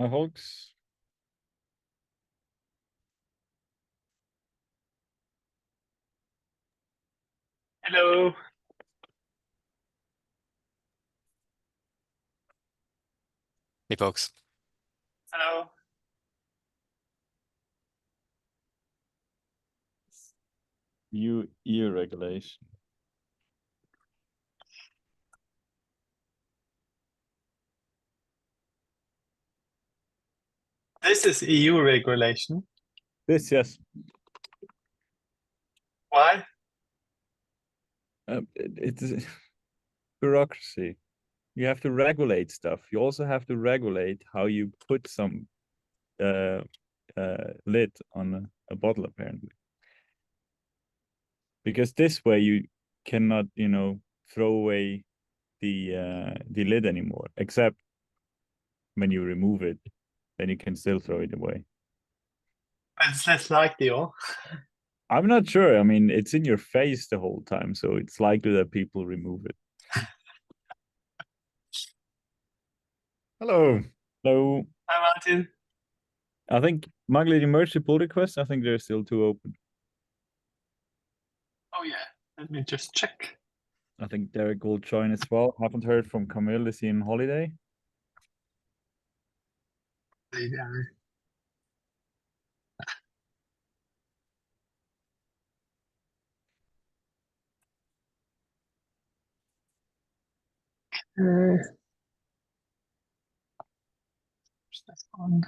Hi, folks. Hello. Hey, folks. Hello. EU regulation. This is EU regulation. Yes. Why? It's bureaucracy. You have to regulate stuff. You also have to regulate how you put some lid on a bottle, apparently. Because this way you cannot, throw away the lid anymore, except when you remove it, then you can still throw it away. It's less likely, or? I'm not sure. I mean, it's in your face the whole time, so it's likely that people remove it. Hello. Hello. Hi, Martin. I think Magli, the merge pull requests, I think they're still two open. Oh, yeah. Let me just check. I think Derek will join as well. Haven't heard from Camille. Is he on holiday? Where's that one?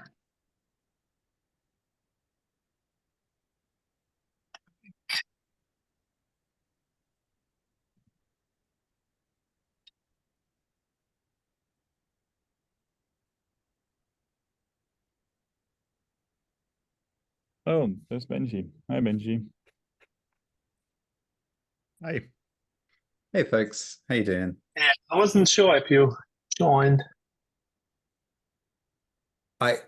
Oh, there's Benji. Hi, Benji. Hi. Hey, folks. How you doing? Yeah, I wasn't sure if you joined. I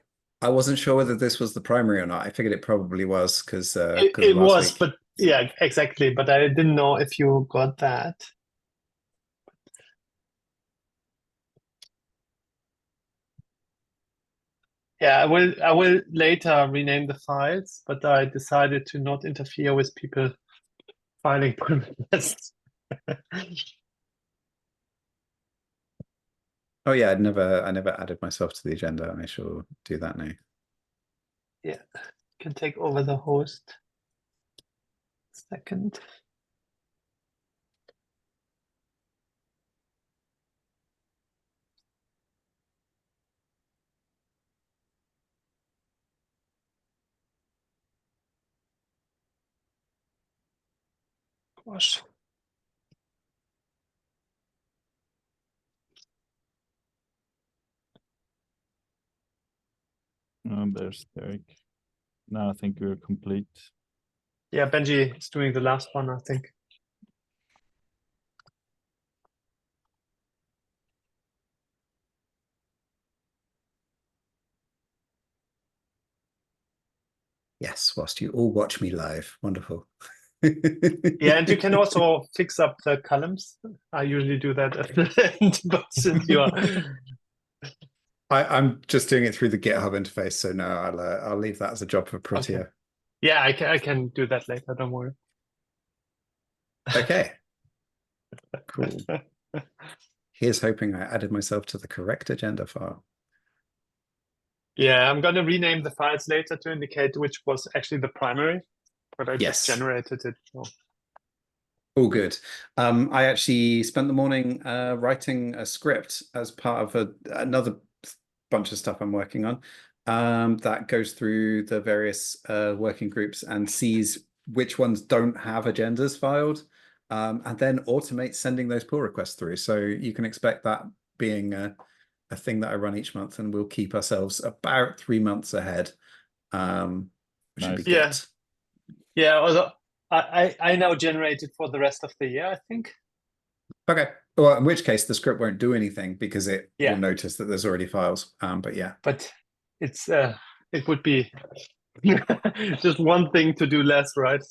wasn't sure whether this was the primary or not. I figured it probably was because It last was, week. but yeah, exactly. But I didn't know if you got that. Yeah, I will later rename the files, but I decided to not interfere with people filing pull requests. Oh yeah, I never added myself to the agenda. I shall do that now. Yeah, can take over the host. Second. Gosh. There's Derek. Now I think we're complete. Yeah, Benji is doing the last one, I think. Yes, whilst you all watch me live. Wonderful. Yeah, and you can also fix up the columns. I usually do that at the end, but since you are I'm just doing it through the GitHub interface, so no, I'll leave that as a job for Protea. okay. Yeah, I can do that later, don't worry. Okay. Cool. Here's hoping I added myself to the correct agenda file. Yeah, I'm gonna rename the files later to indicate which was actually the primary, but I just generated it. So. All good. I actually spent the morning writing a script as part of another bunch of stuff I'm working on that goes through the various working groups and sees which ones don't have agendas filed, and then automates sending those pull requests through. So you can expect that being a thing that I run each month, and we'll keep ourselves about 3 months ahead. Which should be good. Yeah. Yeah, although I now generated for the rest of the year, I think. Okay. Well, in which case the script won't do anything because it Yeah. will notice that there's already files. But yeah. But it's it would be just one thing to do less, right?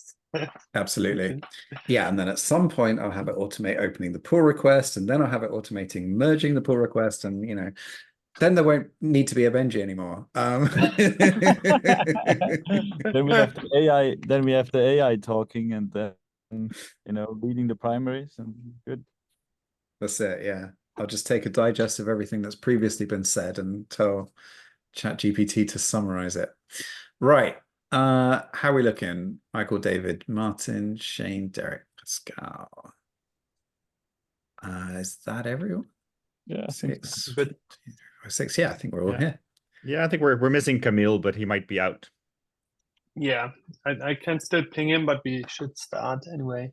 Absolutely. Yeah, and then at some point I'll have it automate opening the pull request, and then I'll have it automating merging the pull request, and then there won't need to be a Benji anymore. Then we have the AI. Then we have the AI talking, and then reading the primaries, and good. That's it. Yeah, I'll just take a digest of everything that's previously been said and tell ChatGPT to summarize it. Right. How are we looking? Michael, David, Martin, Shane, Derek, Pascal. Is that everyone? Yeah, I think so. 6, Good. 6. Yeah, I think we're all Yeah. here. Yeah, I think we're missing Camille, but he might be out. Yeah, I can still ping him, but we should start anyway.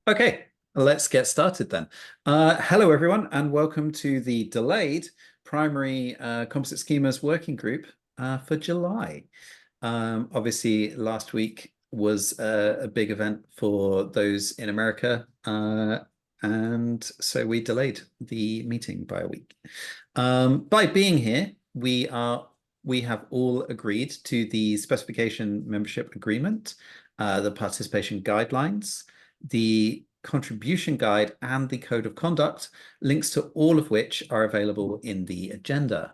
Okay, let's get started then. Hello, everyone, and welcome to the delayed primary composite schemas working group for July. Obviously, last week was a big event for those in America, and so we delayed the meeting by a week. By being here, we have all agreed to the specification membership agreement, the participation guidelines, the contribution guide, and the code of conduct, links to all of which are available in the agenda.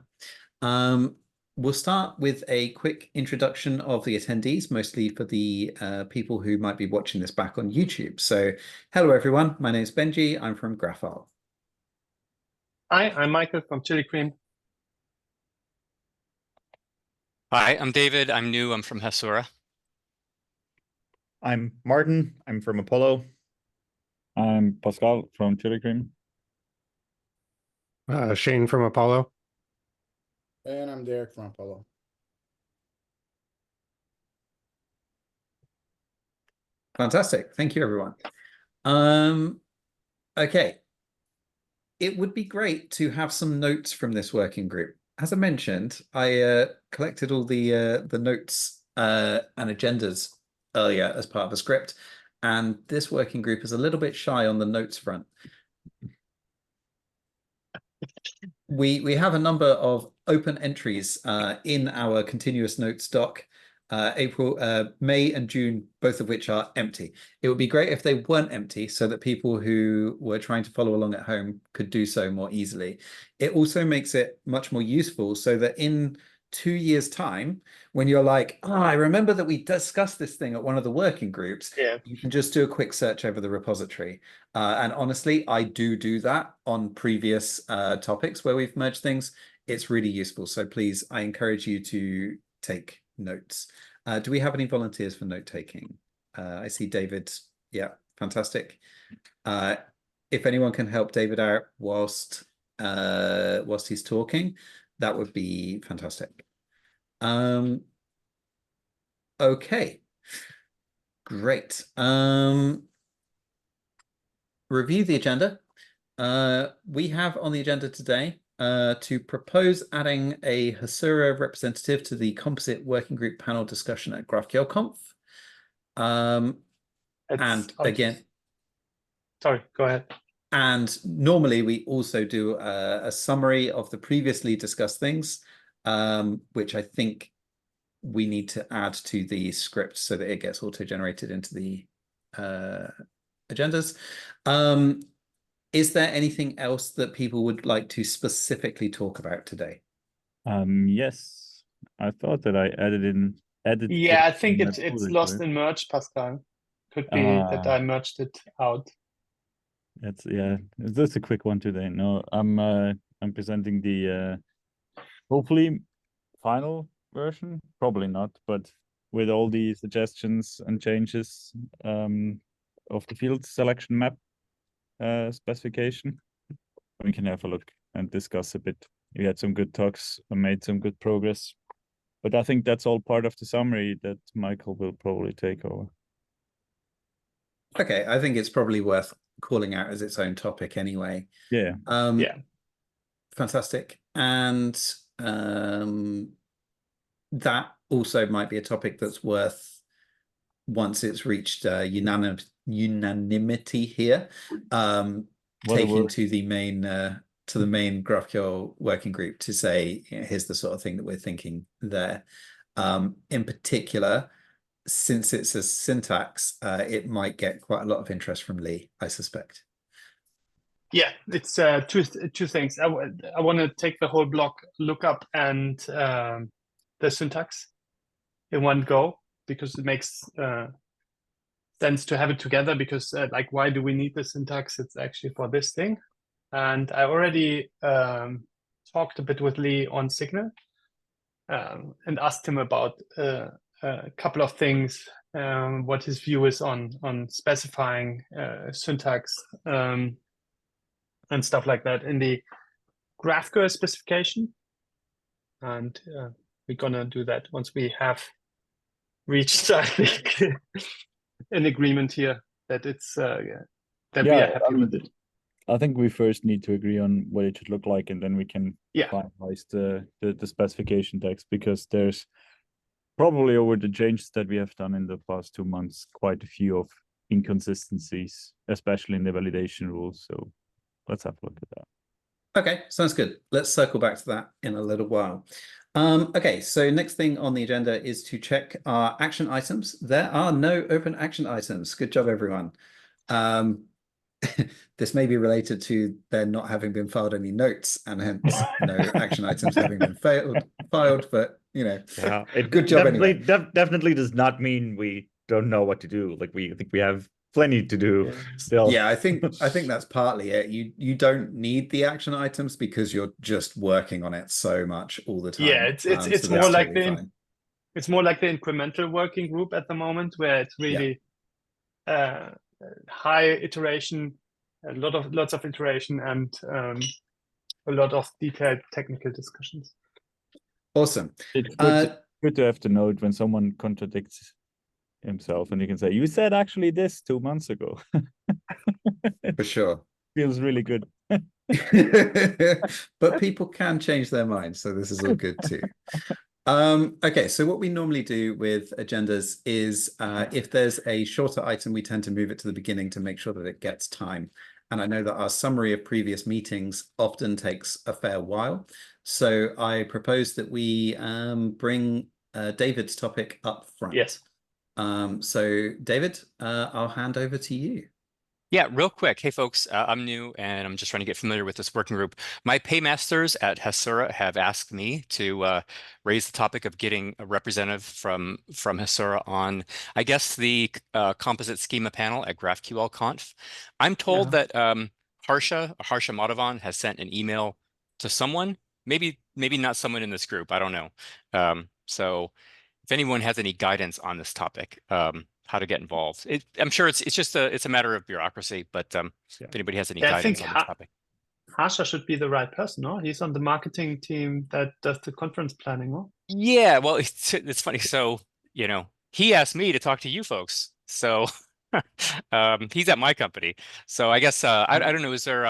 We'll start with a quick introduction of the attendees, mostly for the people who might be watching this back on YouTube. So, hello everyone, my name is Benji, I'm from Graphile. Hi, I'm Michael from Chili Cream. Hi, I'm David. I'm new. I'm from Hasura. I'm Martin. I'm from Apollo. I'm Pascal from Chili Cream. Shane from Apollo. And I'm Derek from Apollo. Fantastic, thank you everyone. Okay, it would be great to have some notes from this working group. As I mentioned, I collected all the notes and agendas earlier as part of a script, and this working group is a little bit shy on the notes front. We have a number of open entries in our continuous notes doc, May and June, both of which are empty. It would be great if they weren't empty so that people who were trying to follow along at home could do so more easily. It also makes it much more useful so that in 2 years' time, when you're like, oh, I remember that we discussed this thing at one of the working groups, you can just do a quick search over the repository. And honestly, I do that on previous topics where we've merged things. It's really useful. So please, I encourage you to take notes. Do we have any volunteers for note taking? I see David. Yeah, fantastic. If anyone can help David out whilst he's talking, that would be fantastic. Okay, great. Review the agenda. We have on the agenda today to propose adding a Hasura representative to the composite working group panel discussion at GraphQL Conf. And again, sorry, go ahead. And normally we also do a summary of the previously discussed things, which I think we need to add to the script so that it gets auto-generated into the agendas. Is there anything else that people would like to specifically talk about today? Yes, I thought that I added. Yeah, I think it's lost in merge, Pascal. Could be that I merged it out. That's a quick one today. No, I'm presenting the hopefully final version. Probably not, but with all the suggestions and changes of the field selection map specification. We can have a look and discuss a bit. We had some good talks and made some good progress. But I think that's all part of the summary that Michael will probably take over. Okay, I think it's probably worth calling out as its own topic anyway. Yeah. Yeah. Fantastic. And that also might be a topic that's worth, once it's reached unanimity here, taking to the main GraphQL working group to say, here's the sort of thing that we're thinking there. In particular, since it's a syntax, it might get quite a lot of interest from Lee, I suspect. Yeah, it's two things. I want to take the whole block lookup and the syntax in one go, because it makes sense to have it together, because like, why do we need the syntax? It's actually for this thing. And I already talked a bit with Lee on Signal and asked him about a couple of things, what his view is on specifying syntax and stuff like that in the GraphQL specification. And we're gonna do that once we have reached, I think, an agreement here that it's that we are happy with it. I think we first need to agree on what it should look like, and then we can finalize the specification text, because there's probably, over the changes that we have done in the past 2 months, quite a few of inconsistencies, especially in the validation rules. So let's have a look at that. Okay, sounds good. Let's circle back to that in a little while. Okay, so next thing on the agenda is to check our action items. There are no open action items. Good job, everyone. This may be related to there not having been filed any notes, and hence no action items having been filed, but you know, Yeah, good job anyway. Definitely does not mean we don't know what to do. Like, I think we have plenty to do still. Yeah, I think that's partly it. You don't need the action items because you're just working on it so much all the time. Yeah, it's so more like totally fine. It's more like the incremental working group at the moment, where it's really high iteration, lots of iteration, and a lot of detailed technical discussions. Awesome. It's good to have the note when someone contradicts himself, and you can say, you said actually this 2 months ago. For sure. Feels really good. But people can change their minds, so this is all good too. Okay, so what we normally do with agendas is if there's a shorter item, we tend to move it to the beginning to make sure that it gets time. And I know that our summary of previous meetings often takes a fair while. So I propose that we bring David's topic up front. Yes. So David, I'll hand over to you. Yeah, real quick. Hey, folks, I'm new and I'm just trying to get familiar with this working group. My paymasters at Hasura have asked me to raise the topic of getting a representative from Hasura on, I guess, the composite schema panel at GraphQL Conf. I'm told that Harsha Madhavan has sent an email to someone, maybe not someone in this group. I don't know. So if anyone has any guidance on this topic, how to get involved. I'm sure it's just a matter of bureaucracy, but if anybody has any guidance on this topic. Harsha should be the right person, no? He's on the marketing team that does the conference planning, no? Yeah, well, it's funny. So, you know, he asked me to talk to you folks. So he's at my company. So I guess I don't know, is there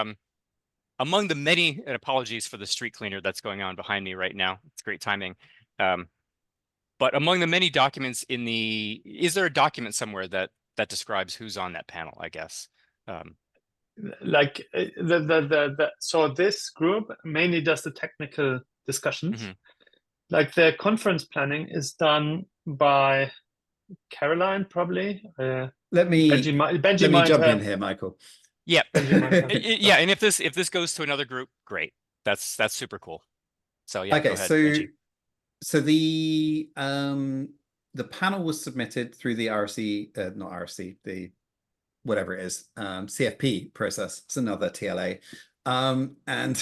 among the many, and apologies for the street cleaner that's going on behind me right now. It's great timing. But among the many documents is there a document somewhere that describes who's on that panel, I guess? Like so this group mainly does the technical discussions. Mm-hmm. Like the conference planning is done by Caroline, probably. Let me jump in here, Michael. Yeah. Yeah, and if this goes to another group, great. That's super cool. So yeah, okay, go ahead, Benji. So the panel was submitted through the RFC, not RFC, the whatever it is, CFP process. It's another TLA. And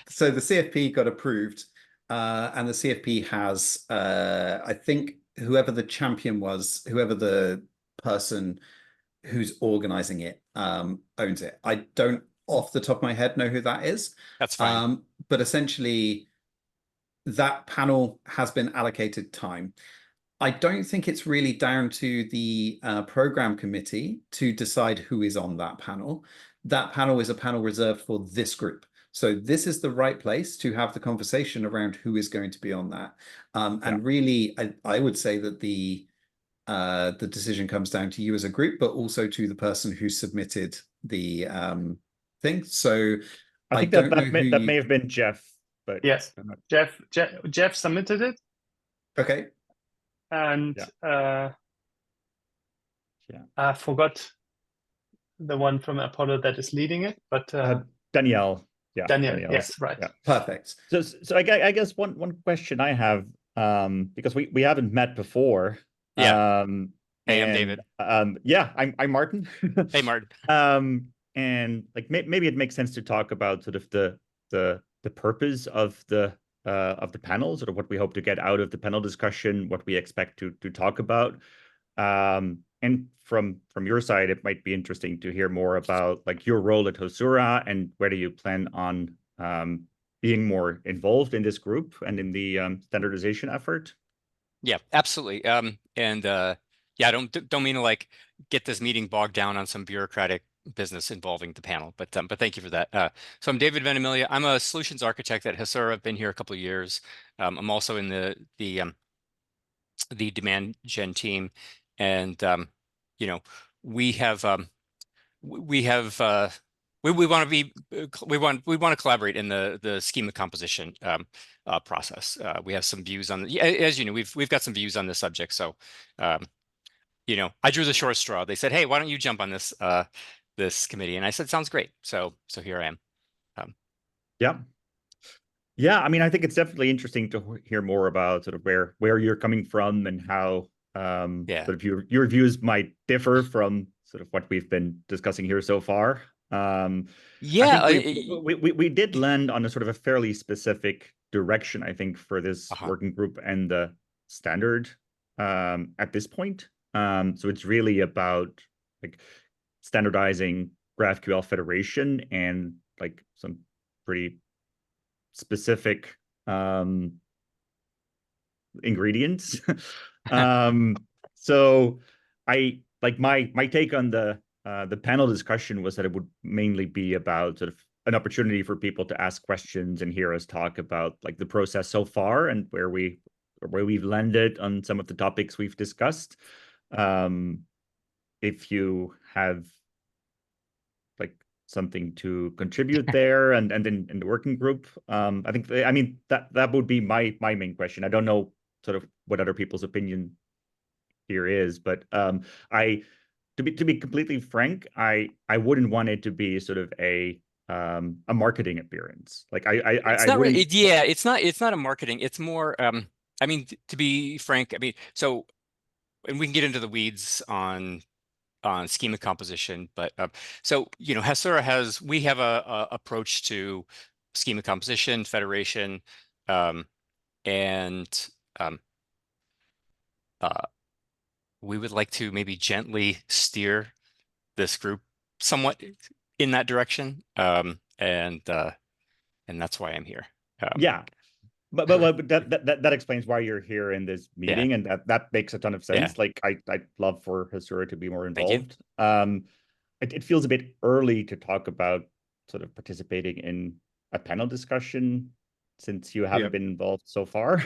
so the CFP got approved, and the CFP has, I think, whoever the champion was, whoever the person who's organizing it owns it. I don't, off the top of my head, know who that is. That's fine. But essentially, that panel has been allocated time. I don't think it's really down to the program committee to decide who is on that panel. That panel is a panel reserved for this group. So this is the right place to have the conversation around who is going to be on that. And really, I would say that the decision comes down to you as a group, but also to the person who submitted the thing. So I think that may have been Jeff. But yes, Jeff submitted it. Okay. And I forgot the one from Apollo that is leading it, but Danielle. Yeah, Daniel, Danielle's- yes, right. Yeah. Perfect. So I guess one question I have, because we haven't met before. Yeah. Hey, I'm and, David. Yeah, I'm Martin. Hey, Martin. And like maybe it makes sense to talk about sort of the purpose of the panel, sort of what we hope to get out of the panel discussion, what we expect to talk about. And from your side, it might be interesting to hear more about like your role at Hasura and whether you plan on being more involved in this group and in the standardization effort. Yeah, absolutely. Yeah, I don't mean to like get this meeting bogged down on some bureaucratic business involving the panel, but thank you for that. So I'm David Ventimiglia. I'm a solutions architect at Hasura. I've been here a couple of years. I'm also in the demand gen team, and you know, we have we have we want to be we want to collaborate in the schema composition process. We have some views on as you know, we've got some views on this subject. So you know, I drew the short straw. They said, hey, why don't you jump on this this committee? And I said, sounds great. So here I am. Yeah, I mean, I think it's definitely interesting to hear more about sort of where you're coming from and how sort of your views might differ from sort of what we've been discussing here so far. Yeah, I think we did land on a sort of a fairly specific direction, I think, for this working group and the standard at this point. So it's really about like standardizing GraphQL Federation and like some pretty specific ingredients. So I like my take on the panel discussion was that it would mainly be about sort of an opportunity for people to ask questions and hear us talk about like the process so far and where we've landed on some of the topics we've discussed. If you have like something to contribute there and in the working group, I think I mean that would be my main question. I don't know sort of what other people's opinion here is, but I to be completely frank, I wouldn't want it to be sort of a marketing appearance. Like it's not really, yeah, it's not a marketing, it's more I mean, to be frank, I mean, so, and we can get into the weeds on schema composition, but so you know, Hasura we have a approach to schema composition, federation, and we would like to maybe gently steer this group somewhat in that direction, and that's why I'm here. Yeah. But that explains why you're here in this meeting, and that makes a ton of sense. Yeah. Like I'd love for Hasura to be more involved. It feels a bit early to talk about sort of participating in a panel discussion since you haven't been involved so far.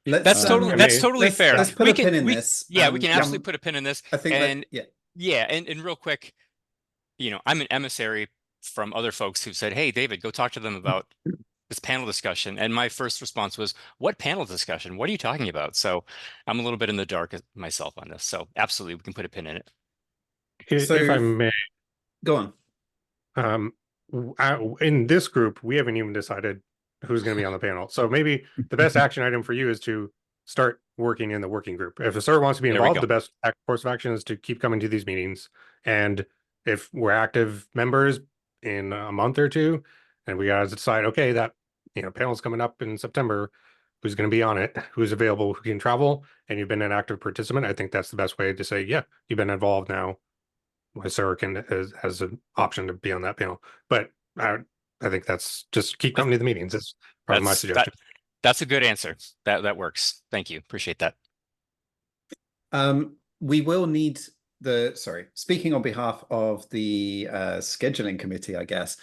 That's totally fair. Let's put a pin in this. Yeah, we can absolutely put a pin in this. I think and real quick, you know, I'm an emissary from other folks who said, hey, David, go talk to them about this panel discussion. And my first response was, what panel discussion? What are you talking about? So I'm a little bit in the dark myself on this. So absolutely, we can put a pin in it. If I may. Go on. In this group, we haven't even decided who's going to be on the panel. So maybe the best action item for you is to start working in the working group. If a server wants to be involved, the best course of action is to keep coming to these meetings. And if we're active members in a month or two, and we gotta decide, okay, that panel's coming up in September, who's going to be on it, who's available, who can travel, and you've been an active participant, I think that's the best way to say, yeah, you've been involved now. Hasura has an option to be on that panel. But I think that's just keep coming to the meetings. That's probably my suggestion. That's a good answer. That works. Thank you. Appreciate that. We will need speaking on behalf of the scheduling committee, I guess,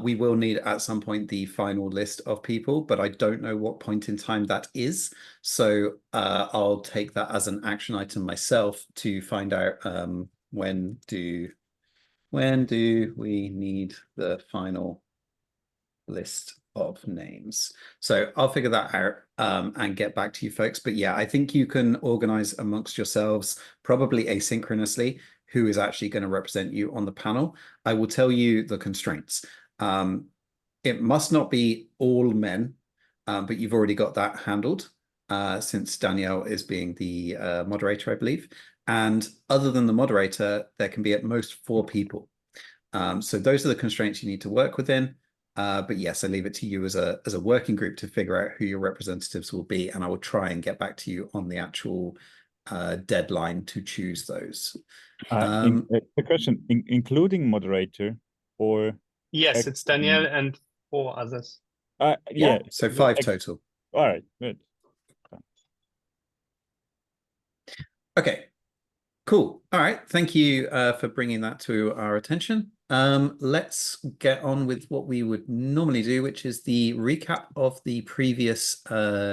we will need at some point the final list of people, but I don't know what point in time that is. So I'll take that as an action item myself to find out when do we need the final list of names. So I'll figure that out and get back to you folks. But yeah, I think you can organize amongst yourselves, probably asynchronously, who is actually going to represent you on the panel. I will tell you the constraints. It must not be all men, but you've already got that handled since Danielle is being the moderator, I believe. And other than the moderator, there can be at most 4 people. So those are the constraints you need to work within. But yes, I leave it to you as a working group to figure out who your representatives will be, and I will try and get back to you on the actual deadline to choose those. The question, including moderator or? Yes, it's Danielle and 4 others. Yeah, so 5 total. All right, good. Okay, cool. All right, thank you for bringing that to our attention. Let's get on with what we would normally do, which is the recap of the previous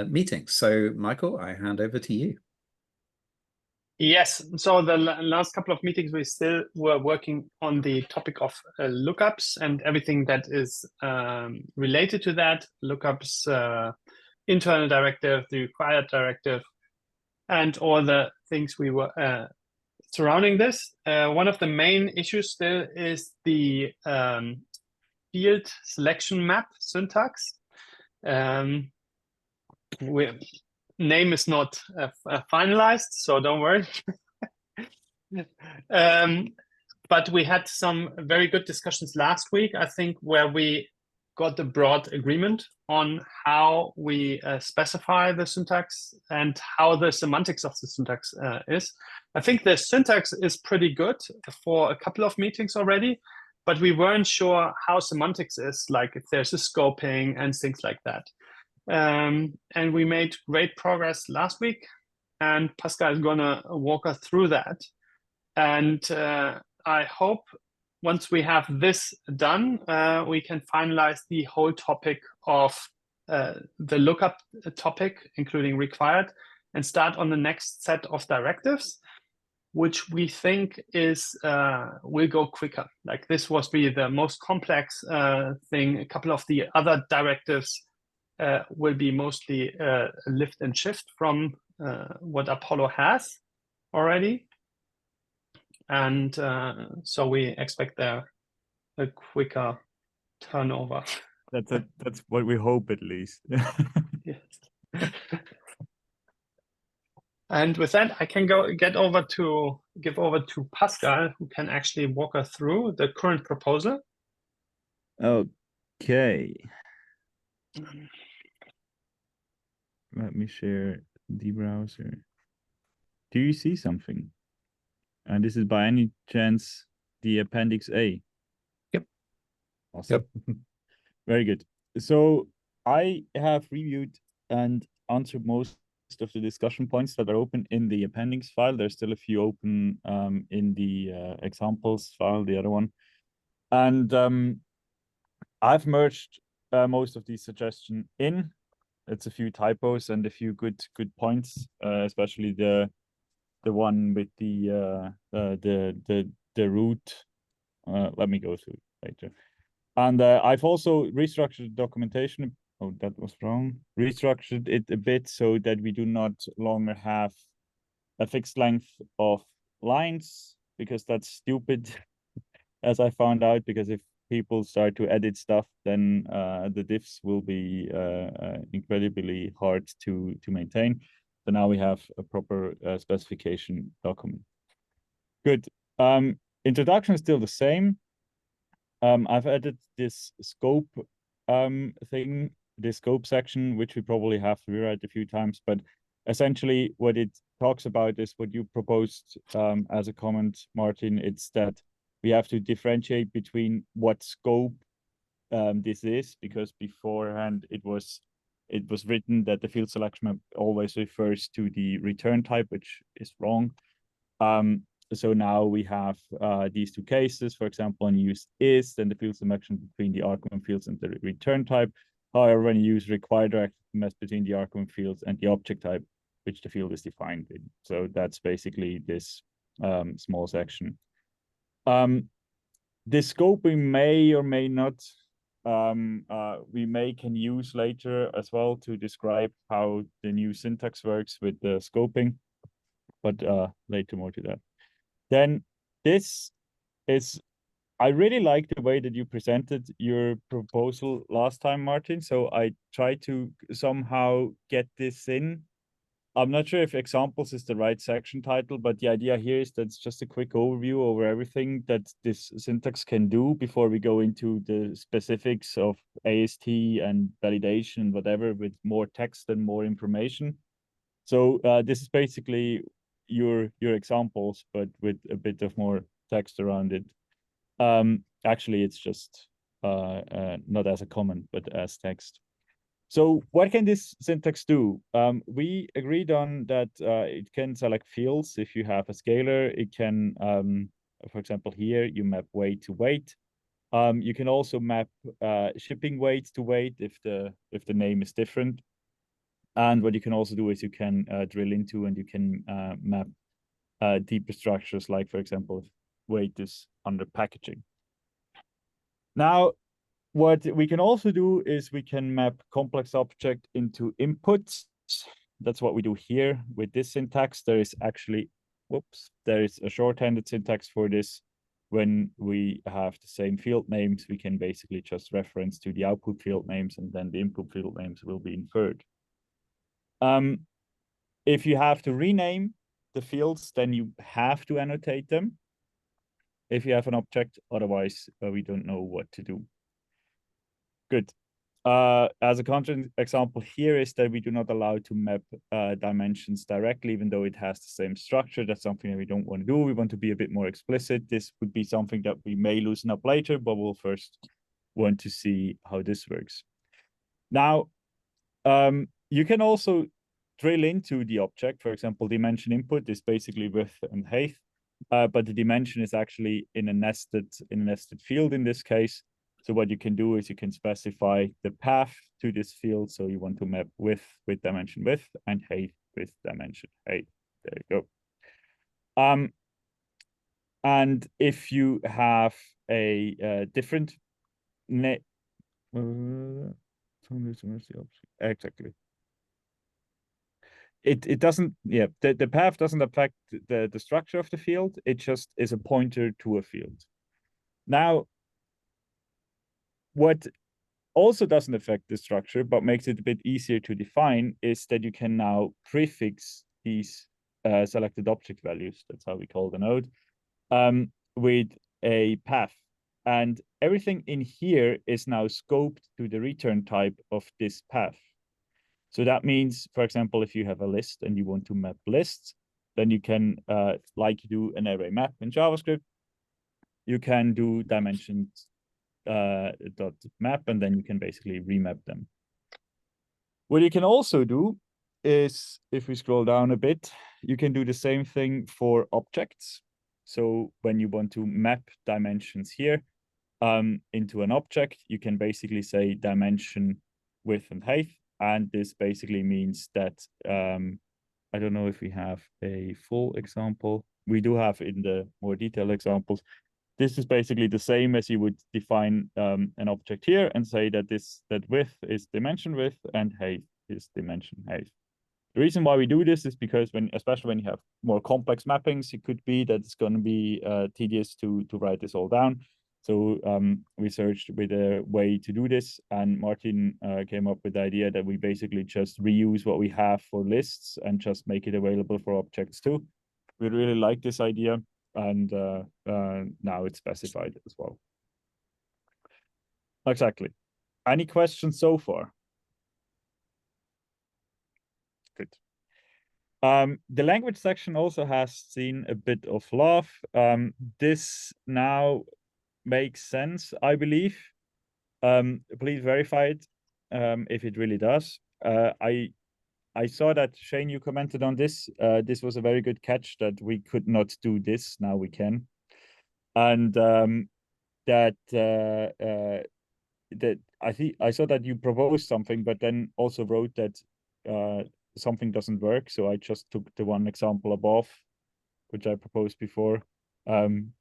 meeting. So, Michael, I hand over to you. Yes, so the last couple of meetings, we still were working on the topic of lookups and everything that is related to that. Lookups, internal directive, the required directive, and all the things we were surrounding this. One of the main issues still is the field selection map syntax. Name is not finalized, so don't worry. But we had some very good discussions last week, I think, where we got the broad agreement on how we specify the syntax and how the semantics of the syntax is. I think the syntax is pretty good for a couple of meetings already, but we weren't sure how semantics is, like if there's a scoping and things like that. And we made great progress last week, and Pascal is gonna walk us through that. And I hope once we have this done, we can finalize the whole topic of the lookup topic, including required, and start on the next set of directives, which we think is will go quicker. Like this was the most complex thing. A couple of the other directives will be mostly lift and shift from what Apollo has already. And so we expect a quicker turnover. That's what we hope, at least. Yes. And with that, I can give over to Pascal, who can actually walk us through the current proposal. Okay. Let me share the browser. Do you see something? And this is by any chance the Appendix A? Yep. Awesome. Yep. Very good. So I have reviewed and answered most of the discussion points that are open in the appendix file. There's still a few open in the examples file, the other one. And I've merged most of these suggestions in. It's a few typos and a few good points, especially the one with the root. Let me go through it later. And I've also restructured the documentation. Oh, that was wrong. Restructured it a bit so that we do not longer have a fixed length of lines, because that's stupid, as I found out, because if people start to edit stuff, then the diffs will be incredibly hard to maintain. So now we have a proper specification document. Good. Introduction is still the same. I've added this scope thing, this scope section, which we probably have to rewrite a few times, but essentially what it talks about is what you proposed as a comment, Martin. It's that we have to differentiate between what scope this is, because beforehand it was written that the field selection map always refers to the return type, which is wrong. So now we have these two cases, for example, when you use is, then the field selection between the argument fields and the return type. However, when you use required directive mess between the argument fields and the object type, which the field is defined in. So that's basically this small section. This scope we may or may not, can use later as well to describe how the new syntax works with the scoping, but later more to that. Then this is, I really like the way that you presented your proposal last time, Martin. So I tried to somehow get this in. I'm not sure if examples is the right section title, but the idea here is that it's just a quick overview over everything that this syntax can do before we go into the specifics of AST and validation and whatever with more text and more information. So this is basically your examples, but with a bit of more text around it. Actually, it's just not as a comment, but as text. So what can this syntax do? We agreed on that it can select fields if you have a scalar. It can, for example, here you map weight to weight. You can also map shipping weight to weight if the name is different. And what you can also do is you can drill into and you can map deeper structures, like, for example, if weight is under packaging. Now, what we can also do is we can map complex object into inputs. That's what we do here with this syntax. There is actually, there is a shorthanded syntax for this. When we have the same field names, we can basically just reference to the output field names, and then the input field names will be inferred. If you have to rename the fields, then you have to annotate them if you have an object. Otherwise, we don't know what to do. Good. As a content example here is that we do not allow to map dimensions directly, even though it has the same structure. That's something that we don't want to do. We want to be a bit more explicit. This would be something that we may loosen up later, but we'll first want to see how this works. Now, you can also drill into the object. For example, dimension input is basically width and height, but the dimension is actually in a nested field in this case. So what you can do is you can specify the path to this field. So you want to map width with dimension width and height with dimension height. There you go. And if you have a different exactly. It doesn't, the path doesn't affect the structure of the field. It just is a pointer to a field. Now, what also doesn't affect the structure, but makes it a bit easier to define, is that you can now prefix these selected object values, that's how we call the node, with a path. And everything in here is now scoped to the return type of this path. So that means, for example, if you have a list and you want to map lists, then you can, like you do an array map in JavaScript, you can do dimensions dot map, and then you can basically remap them. What you can also do is, if we scroll down a bit, you can do the same thing for objects. So when you want to map dimensions here into an object, you can basically say dimension width and height. And this basically means that, I don't know if we have a full example. We do have in the more detailed examples. This is basically the same as you would define an object here and say that that width is dimension width and height is dimension height. The reason why we do this is because especially when you have more complex mappings, it could be that it's going to be tedious to write this all down. So we searched with a way to do this, and Martin came up with the idea that we basically just reuse what we have for lists and just make it available for objects too. We really like this idea, and now it's specified as well. Exactly. Any questions so far? Good. The language section also has seen a bit of love. This now makes sense, I believe. Please verify it if it really does. I saw that, Shane, you commented on this. This was a very good catch that we could not do this. Now we can. And that I saw that you proposed something, but then also wrote that something doesn't work. So I just took the one example above, which I proposed before.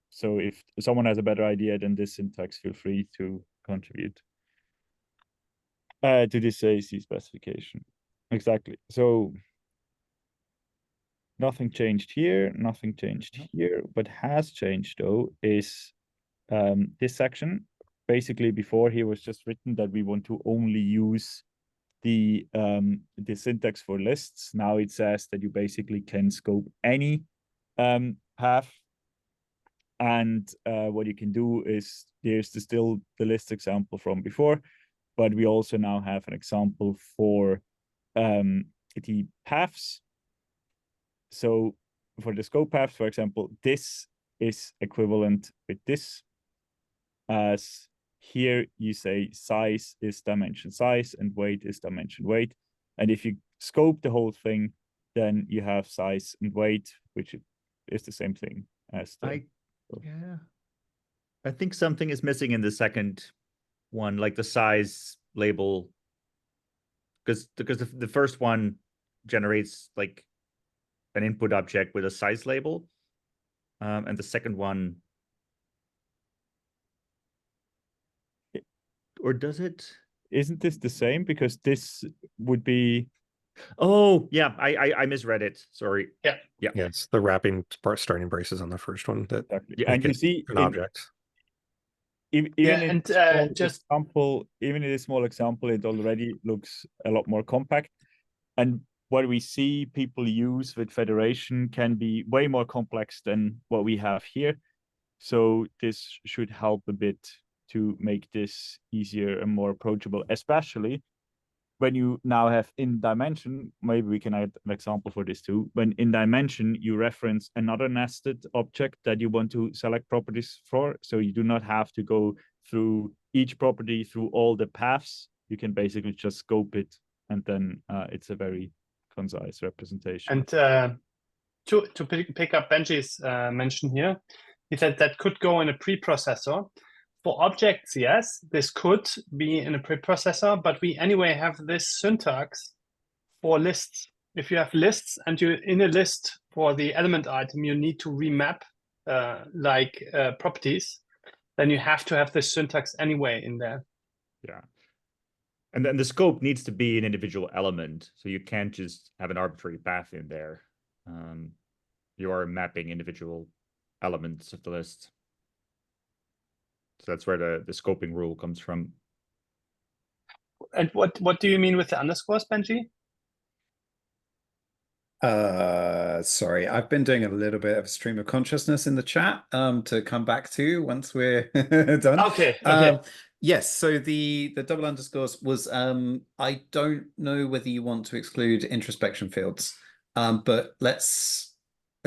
So if someone has a better idea than this syntax, feel free to contribute to this AST specification. Exactly. So nothing changed here, nothing changed here. What has changed though is this section. Basically, before here was just written that we want to only use the syntax for lists. Now it says that you basically can scope any path. And what you can do is, there's still the list example from before, but we also now have an example for the paths. So for the scope paths, for example, this is equivalent with this, as here you say size is dimension size and weight is dimension weight. And if you scope the whole thing, then you have size and weight, which is the same thing as the... Yeah. I think something is missing in the second one, like the size label, because the first one generates like an input object with a size label, and the second one, or does it? Isn't this the same? Because this would be... Oh yeah, I misread it. Sorry. Yeah. Yeah. Yeah, it's the wrapping starting braces on the first one that Exactly. And you see an object. Even in just example, even in a small example, it already looks a lot more compact. And what we see people use with federation can be way more complex than what we have here. So this should help a bit to make this easier and more approachable, especially when you now have in dimension. Maybe we can add an example for this too. When in dimension, you reference another nested object that you want to select properties for. So you do not have to go through each property through all the paths. You can basically just scope it, and then it's a very concise representation. And to pick up Benji's mention here, he said that could go in a preprocessor. For objects, yes, this could be in a preprocessor, but we anyway have this syntax for lists. If you have lists and you're in a list for the element item, you need to remap properties, then you have to have this syntax anyway in there. Yeah. And then the scope needs to be an individual element. So you can't just have an arbitrary path in there. You are mapping individual elements of the list. So that's where the scoping rule comes from. And what do you mean with the underscores, Benji? Sorry, I've been doing a little bit of a stream of consciousness in the chat to come back to once we're done. Okay. Yes, so the double underscores was I don't know whether you want to exclude introspection fields, but let's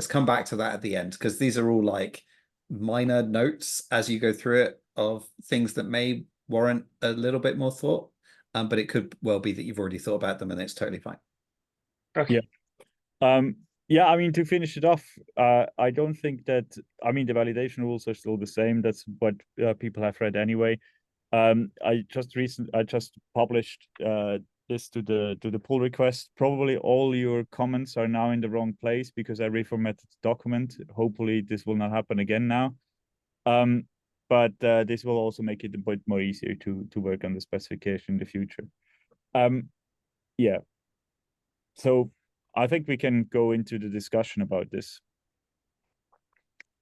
come back to that at the end, because these are all like minor notes as you go through it of things that may warrant a little bit more thought, but it could well be that you've already thought about them and it's totally fine. Okay. Yeah, I mean, to finish it off, I don't think that, I mean, the validation rules are still the same. That's what people have read anyway. I just published this to the pull request. Probably all your comments are now in the wrong place because I reformatted the document. Hopefully this will not happen again now. But this will also make it a bit more easier to work on the specification in the future. Yeah. So I think we can go into the discussion about this.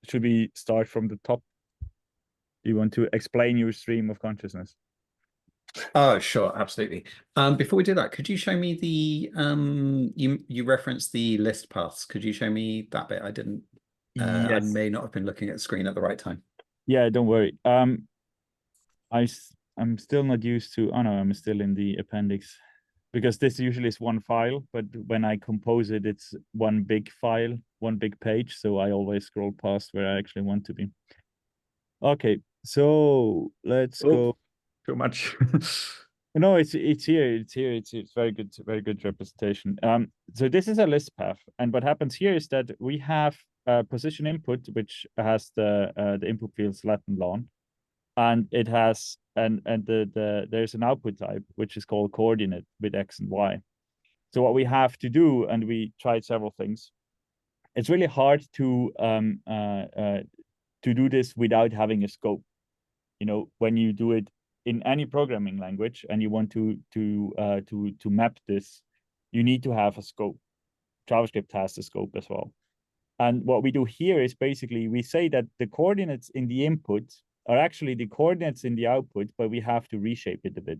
Should we start from the top? Do you want to explain your stream of consciousness? Oh, sure, absolutely. Before we do that, could you show me the you referenced the list paths? Could you show me that bit? I didn't. Yes. I may not have been looking at the screen at the right time. Yeah, don't worry. I'm still not used to. Oh no, I'm still in the appendix, because this usually is one file, but when I compose it, it's one big file, one big page. So I always scroll past where I actually want to be. Okay, so let's go. Too much. No, it's here. It's very good representation. So this is a list path, and what happens here is that we have a position input which has the input fields lat and lon, and it has there's an output type which is called coordinate with x and y. So what we have to do, and we tried several things. It's really hard to do this without having a scope. You know, when you do it in any programming language and you want to map this, you need to have a scope. JavaScript has the scope as well. And what we do here is basically we say that the coordinates in the input are actually the coordinates in the output, but we have to reshape it a bit.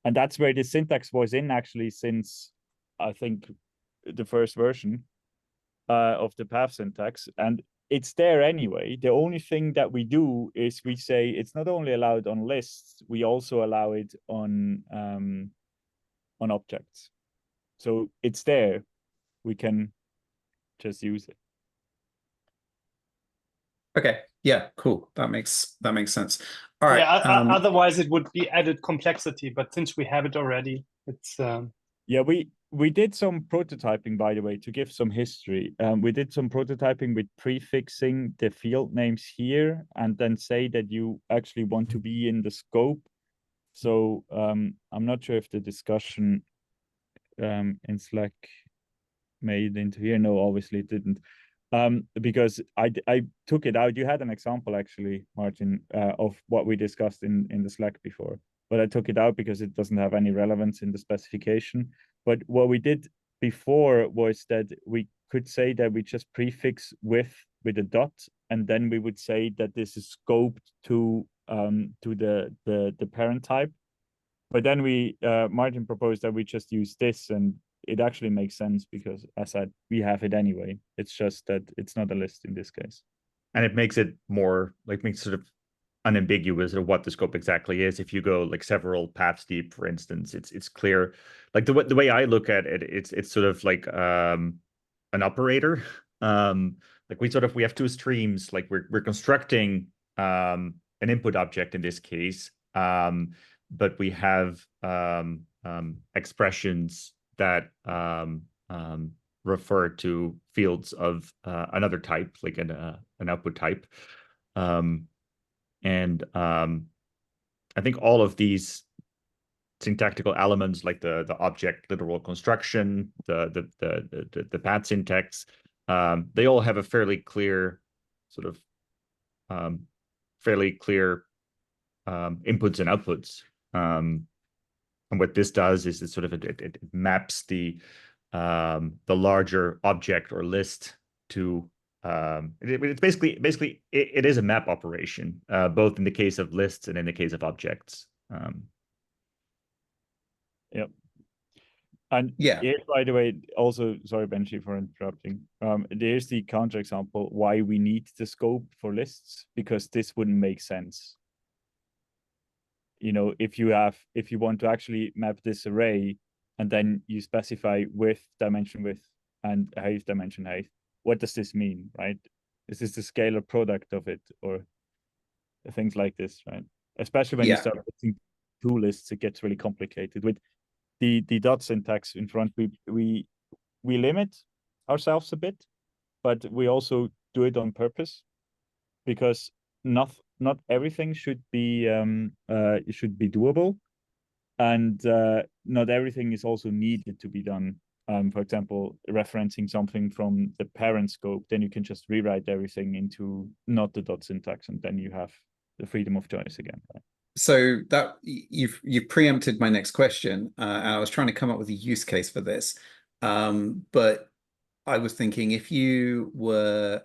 And that's where the syntax was in actually since, I think, the first version of the path syntax. And it's there anyway. The only thing that we do is we say it's not only allowed on lists, we also allow it on objects. So it's there. We can just use it. Okay. Yeah. Cool. That makes sense. All right. Yeah. Otherwise, it would be added complexity. But since we have it already, it's. Yeah, we did some prototyping, by the way, to give some history. We did some prototyping with prefixing the field names here, and then say that you actually want to be in the scope. So I'm not sure if the discussion in Slack made into here. No, obviously it didn't. Because I took it out. You had an example actually, Martin, of what we discussed in the Slack before, but I took it out because it doesn't have any relevance in the specification. But what we did before was that we could say that we just prefix with a dot, and then we would say that this is scoped to the parent type. But then Martin proposed that we just use this, and it actually makes sense because, as I said, we have it anyway. It's just that it's not a list in this case. And it makes it more, like, makes sort of unambiguous of what the scope exactly is. If you go like several paths deep, for instance, it's clear. Like the way I look at it, it's sort of like an operator. Like we have two streams. Like we're constructing an input object in this case, but we have expressions that refer to fields of another type, like an output type. And I think all of these syntactical elements, like the object literal construction, the path syntax, they all have a fairly clear sort of inputs and outputs. And what this does is it maps the larger object or list to it's basically it is a map operation, both in the case of lists and in the case of objects. Yep. And yeah, by the way, also sorry Benji for interrupting. There's the counterexample why we need the scope for lists, because this wouldn't make sense. You know, if you want to actually map this array and then you specify width, dimension width, and height, dimension height, what does this mean, right? Is this the scalar product of it, or things like this, right? Especially when you start using two lists, it gets really complicated. With the dot syntax in front, we limit ourselves a bit, but we also do it on purpose, because not everything should be doable, and not everything is also needed to be done. For example, referencing something from the parent scope, then you can just rewrite everything into not the dot syntax, and then you have the freedom of choice again. Right? So that you've preempted my next question. I was trying to come up with a use case for this, but I was thinking if you were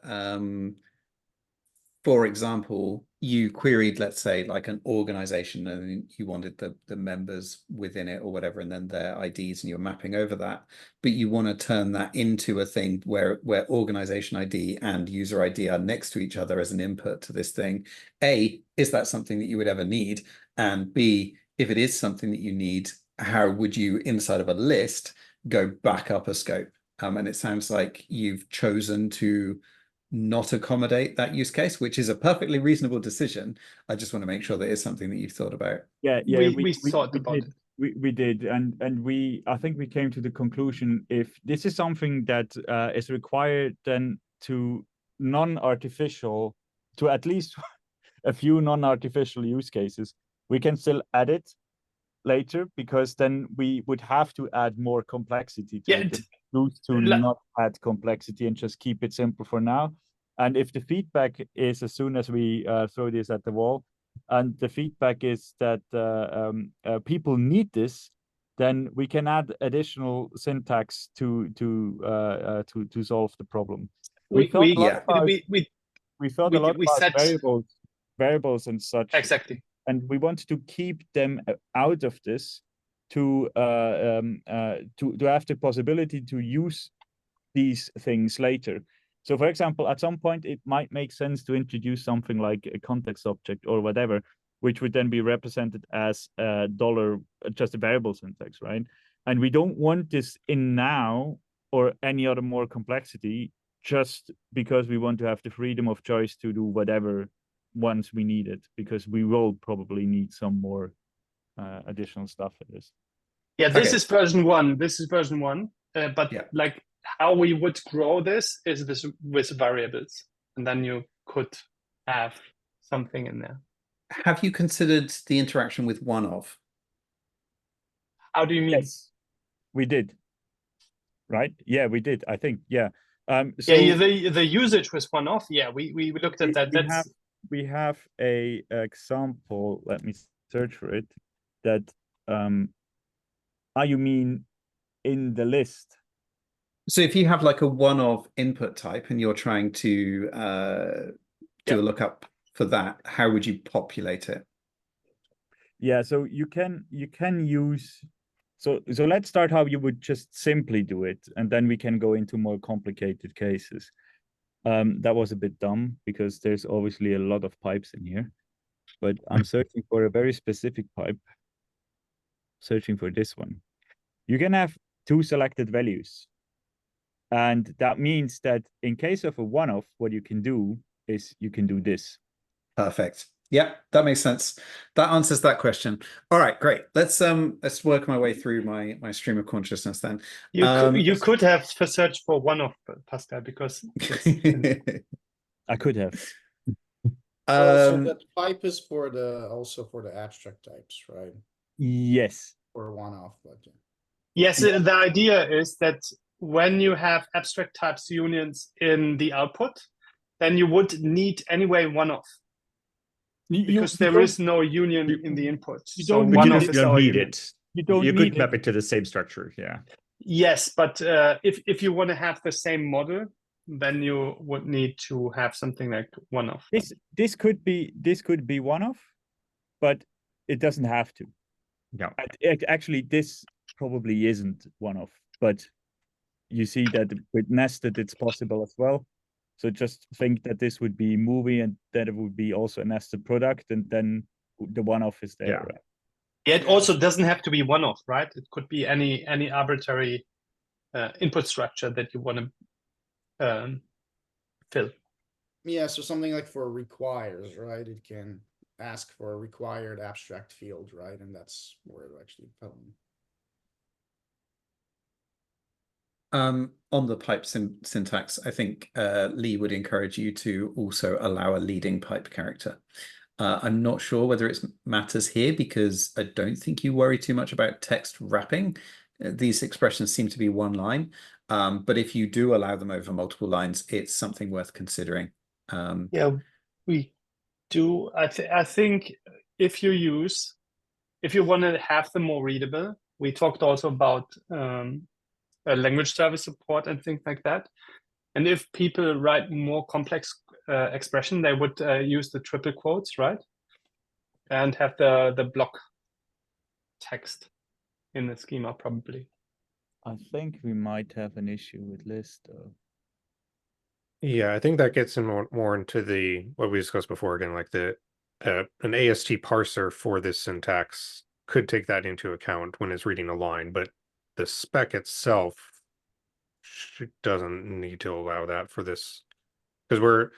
for example, you queried, let's say, like an organization, and you wanted the members within it or whatever, and then their IDs, and you're mapping over that, but you want to turn that into a thing where organization ID and user ID are next to each other as an input to this thing. A, is that something that you would ever need? And B, if it is something that you need, how would you, inside of a list, go back up a scope? And it sounds like you've chosen to not accommodate that use case, which is a perfectly reasonable decision. I just want to make sure that it's something that you've thought about. Yeah, we thought about it. We did, and I think we came to the conclusion, if this is something that is required, then to at least a few non-artificial use cases, we can still add it later, because then we would have to add more complexity to it. Choose to not add complexity and just keep it simple for now. And if the feedback is, as soon as we throw this at the wall, and the feedback is that people need this, then we can add additional syntax to solve the problem. We thought a lot about variables and such. Exactly. And we want to keep them out of this to have the possibility to use these things later. So for example, at some point, it might make sense to introduce something like a context object or whatever, which would then be represented as a dollar, just a variable syntax, right? And we don't want this in now or any other more complexity, just because we want to have the freedom of choice to do whatever once we need it, because we will probably need some more additional stuff for this. Yeah, this is version 1. This is version 1. But like how we would grow this is with variables, and then you could have something in there. Have you considered the interaction with one of? How do you mean? Yes, we did. Right? Yeah, we did. I think. Yeah. So yeah, the usage was one off. Yeah, we looked at that. We have a example. Let me search for it. That you mean in the list? So if you have like a one-of input type and you're trying to do a lookup for that, how would you populate it? Yeah, so you can use. So let's start how you would just simply do it, and then we can go into more complicated cases. That was a bit dumb because there's obviously a lot of pipes in here, but I'm searching for a very specific pipe. Searching for this one. You can have 2 selected values. And that means that in case of a one-off, what you can do is you can do this. Perfect. Yeah, that makes sense. That answers that question. All right, great. Let's work my way through my stream of consciousness then. You could have searched for one-off, Pascal, because I could have. So that pipe is for also for the abstract types, right? Yes. Or one-off, but yes, the idea is that when you have abstract types unions in the output, then you would need anyway one-off. Because there is no union in the input. You don't need it. You could map it to the same structure, yeah. Yes, but if you want to have the same model, then you would need to have something like one-off. This could be one-off, but it doesn't have to. Yeah. Actually, this probably isn't one-off, but you see that with nested, it's possible as well. So just think that this would be movie, and then it would be also a nested product, and then the one-off is there. Yeah. Right? Yeah, it also doesn't have to be one-off, right? It could be any arbitrary input structure that you want to fill. yeah, so something like for requires, right? It can ask for a required abstract field, right? And that's where it actually fell. On the pipe syntax, I think Lee would encourage you to also allow a leading pipe character. I'm not sure whether it matters here because I don't think you worry too much about text wrapping. These expressions seem to be one line, but if you do allow them over multiple lines, it's something worth considering. Yeah, we do. I think if you want to have them more readable, we talked also about language service support and things like that. And if people write more complex expression, they would use the triple quotes, right? And have the block text in the schema probably. I think we might have an issue with list though. Yeah, I think that gets in more into what we discussed before again, like an AST parser for this syntax could take that into account when it's reading a line, but the spec itself doesn't need to allow that for this, because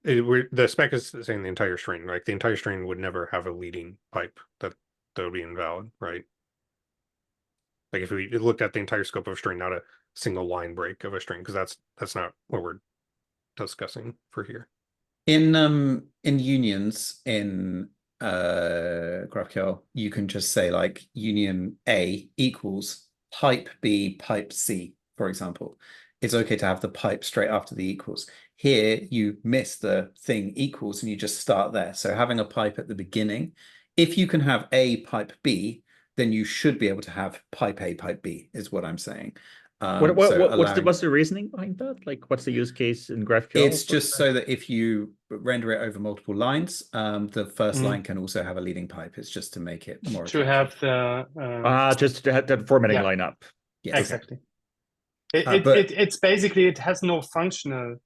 the spec is saying the entire string, like the entire string would never have a leading pipe. That would be invalid, right? Like if we looked at the entire scope of a string, not a single line break of a string, because that's not what we're discussing for here. In unions in GraphQL, you can just say like union A equals pipe B pipe C, for example. It's okay to have the pipe straight after the equals. Here you miss the thing equals and you just start there. So having a pipe at the beginning, if you can have A pipe B, then you should be able to have pipe A, pipe B, is what I'm saying. What's the reasoning behind that? Like, what's the use case in GraphQL? It's just so that if you render it over multiple lines, the first line can also have a leading pipe. It's just to make it more to have the just to have that formatting yeah. line up. Yes. Exactly. It's basically, it has no functional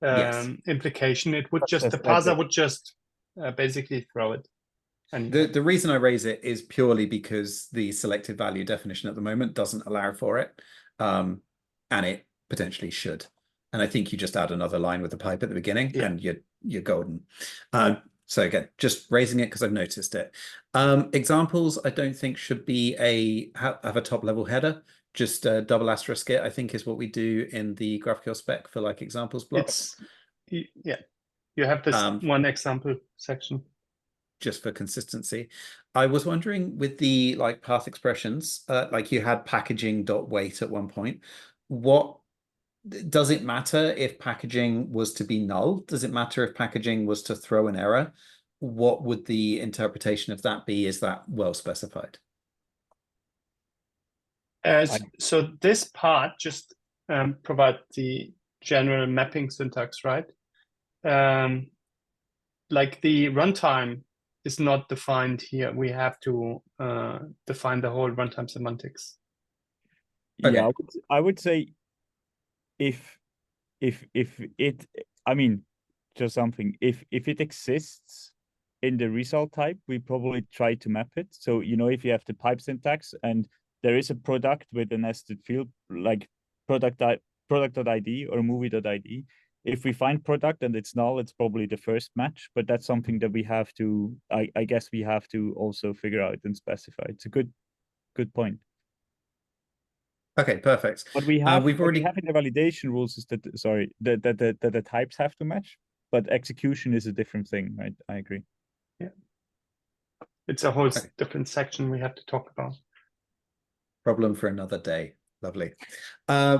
Yes. implication. It would just, the That's parser it. would just basically throw it. And The reason I raise it is purely because the selected value definition at the moment doesn't allow for it, and it potentially should. And I think you just add another line with the pipe at the beginning, and you're golden. So again, just raising it because I've noticed it. Examples I don't think should be have a top level header. Just double asterisk it, I think, is what we do in the GraphQL spec for like examples blocks. You have this one example section. Just for consistency. I was wondering with the like path expressions, like you had packaging.wait at one point. What does it matter if packaging was to be null? Does it matter if packaging was to throw an error? What would the interpretation of that be? Is that well specified? So this part just provide the general mapping syntax, right? Like the runtime is not defined here. We have to define the whole runtime semantics. Okay. Yeah, I would say if it, I mean, just something, if it exists in the result type, we probably try to map it. So, you know, if you have the pipe syntax and there is a product with a nested field like product.id or movie.id, if we find product and it's null, it's probably the first match, but that's something that we have to, I guess we have to also figure out and specify. It's a good point. Okay, perfect. What we have, we've already we have in the validation rules is that, sorry, that the types have to match, but execution is a different thing, right? I agree. Yeah. It's a whole different section we have to talk about. Problem for another day. Lovely.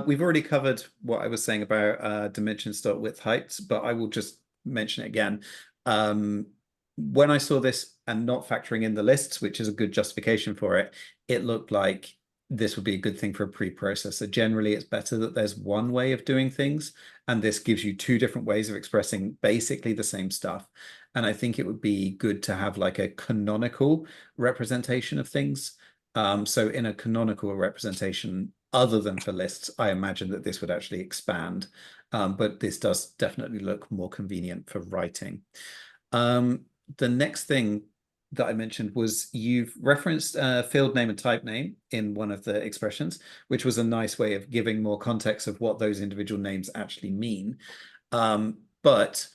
We've already covered what I was saying about dimensions.width heights, but I will just mention it again. When I saw this and not factoring in the lists, which is a good justification for it, it looked like this would be a good thing for a preprocessor. Generally, it's better that there's one way of doing things, and this gives you two different ways of expressing basically the same stuff. And I think it would be good to have like a canonical representation of things. So in a canonical representation, other than for lists, I imagine that this would actually expand, but this does definitely look more convenient for writing. The next thing that I mentioned was you've referenced field name and type name in one of the expressions, which was a nice way of giving more context of what those individual names actually mean. But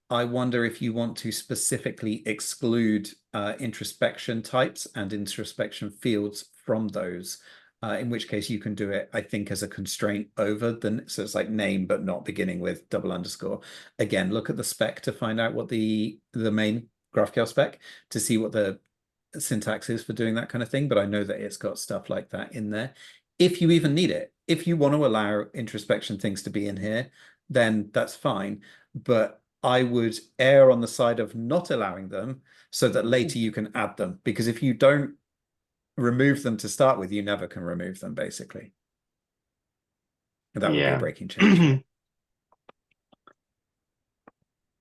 I wonder if you want to specifically exclude introspection types and introspection fields from those, in which case you can do it, I think, as a constraint over so it's like name, but not beginning with double underscore. Again, look at the spec to find out what the main GraphQL spec to see what the syntax is for doing that kind of thing. But I know that it's got stuff like that in there. If you even need it, if you want to allow introspection things to be in here, then that's fine. But I would err on the side of not allowing them so that later you can add them. Because if you don't remove them to start with, you never can remove them, basically. That would be a breaking change.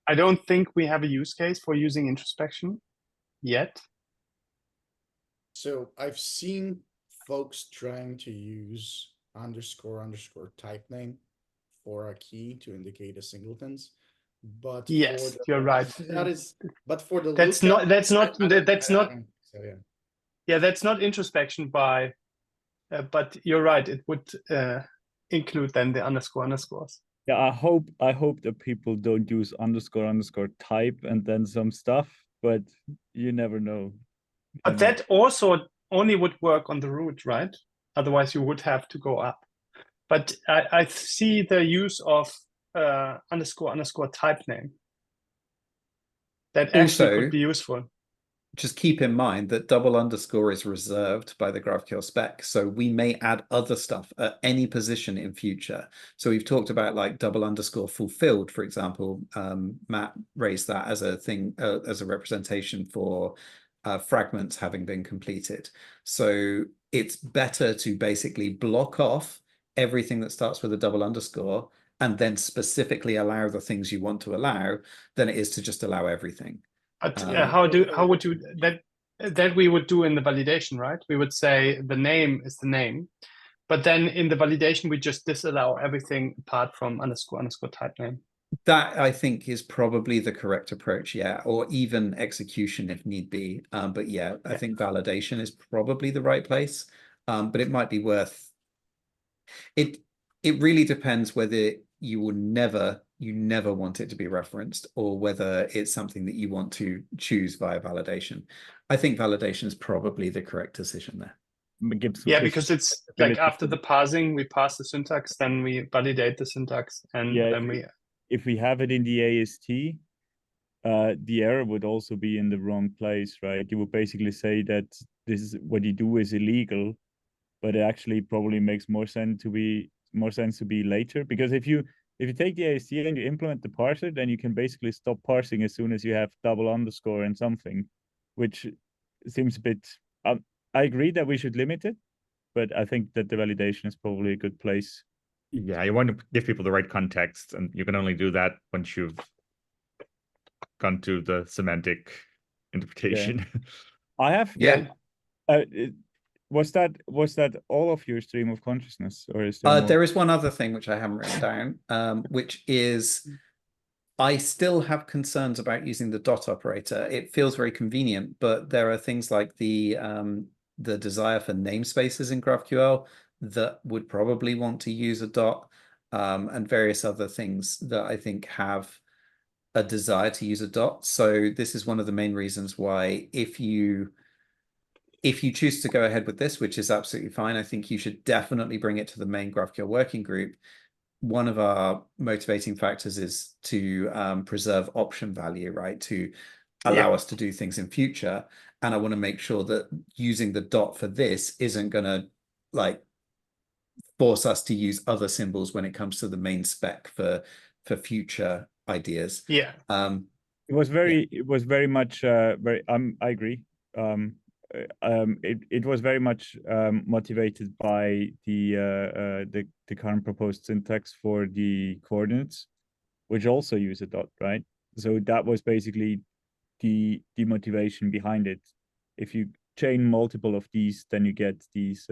I don't think we have a use case for using introspection yet. So I've seen folks trying to use underscore type name for a key to indicate a singletons. But yes, you're right. That is, but for the that's lookup, not so, yeah, that's not introspection by, but you're right. It would include then the underscores. Yeah, I hope that people don't use underscore type and then some stuff, but you never know. But that also only would work on the root, right? Otherwise, you would have to go up. But I see the use of underscore type name. That actually could be useful. Just keep in mind that double underscore is reserved by the GraphQL spec. So we may add other stuff at any position in future. So we've talked about like double underscore fulfilled, for example. Matt raised that as a thing, as a representation for fragments having been completed. So it's better to basically block off everything that starts with a double underscore and then specifically allow the things you want to allow than it is to just allow everything. But how would you that we would do in the validation, right? We would say the name is the name, but then in the validation we just disallow everything apart from underscore type name. That I think is probably the correct approach, yeah, or even execution if need be. But yeah, I think validation is probably the right place. But it might be worth it. It really depends whether you never want it to be referenced or whether it's something that you want to choose via validation. I think validation is probably the correct decision there. Yeah, because it's like after the parsing, we pass the syntax, then we validate the syntax, and then if we have it in the AST, the error would also be in the wrong place, right? You would basically say that this is what you do is illegal, but it actually probably makes more sense to be later, because if you take the AST and you implement the parser, then you can basically stop parsing as soon as you have double underscore and something, which seems a bit. I agree that we should limit it, but I think that the validation is probably a good place. Yeah, you want to give people the right context, and you can only do that once you've gone to the semantic interpretation. Yeah. I have. Yeah. Was that all of your stream of consciousness, or is there more? There is one other thing which I haven't written down, which is I still have concerns about using the dot operator. It feels very convenient, but there are things like the desire for namespaces in GraphQL that would probably want to use a dot, and various other things that I think have a desire to use a dot. So this is one of the main reasons why if you choose to go ahead with this, which is absolutely fine, I think you should definitely bring it to the main GraphQL working group. One of our motivating factors is to preserve option value, right? To allow us to do things in future. And I want to make sure that using the dot for this isn't going to like force us to use other symbols when it comes to the main spec for future ideas. Yeah. It was very much I agree. It was very much motivated by the current proposed syntax for the coordinates, which also use a dot, right? So that was basically the motivation behind it. If you chain multiple of these, then you get these